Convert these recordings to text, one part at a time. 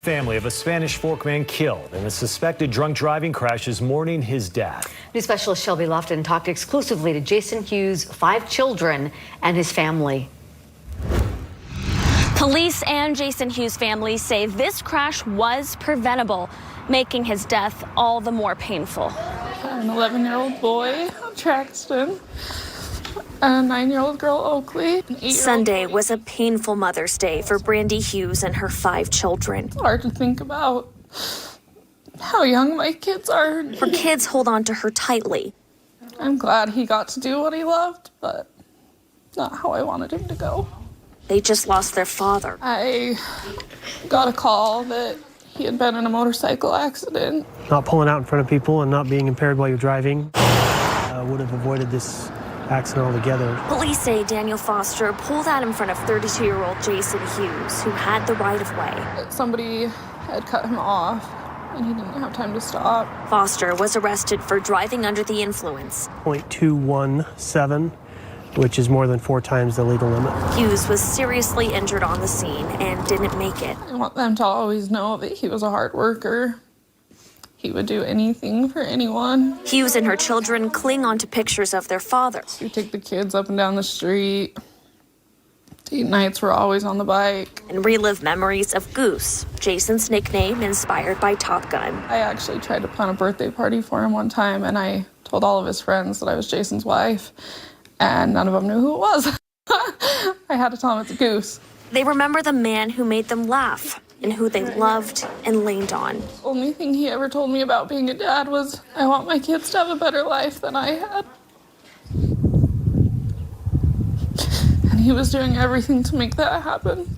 family of a Spanish Fork man killed in a suspected drunk driving crash is mourning his death. News specialist Shelby Lofton talked exclusively to Jason Hughes' 5 children and his family. Police and Jason Hughes' family say this crash was preventable, making his death all the more painful. An 11-year-old boy, Traxton, a 9-year-old girl, Oakley. Sunday was a painful Mother's Day for Brandy Hughes and her 5 children. It's hard to think about how young my kids are. Her kids hold on to her tightly. I'm glad he got to do what he loved, but not how I wanted him to go. They just lost their father. I got a call that he had been in a motorcycle accident. Not pulling out in front of people and not being impaired while you're driving would have avoided this accident altogether. Police say Daniel Foster pulled out in front of 32-year-old Jason Hughes, who had the right-of-way. Somebody had cut him off, and he didn't have time to stop. Foster was arrested for driving under the influence. .217, which is more than 4 times the legal limit. Hughes was seriously injured on the scene and didn't make it. I want them to always know that he was a hard worker. He would do anything for anyone. Hughes and her children cling on to pictures of their father. We take the kids up and down the street. Date nights were always on the bike. And relive memories of Goose, Jason's nickname inspired by Top Gun. I actually tried to plan a birthday party for him one time, and I told all of his friends that I was Jason's wife, and none of them knew who it was. I had to tell them it's a Goose. They remember the man who made them laugh and who they loved and leaned on. The only thing he ever told me about being a dad was, I want my kids to have a better life than I had. And he was doing everything to make that happen.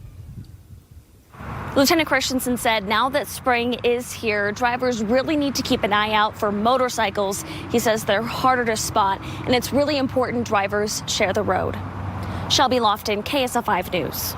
Lieutenant Christensen said now that spring is here, drivers really need to keep an eye out for motorcycles. He says they're harder to spot, and it's really important drivers share the road. Shelby Lofton, KSL 5 News.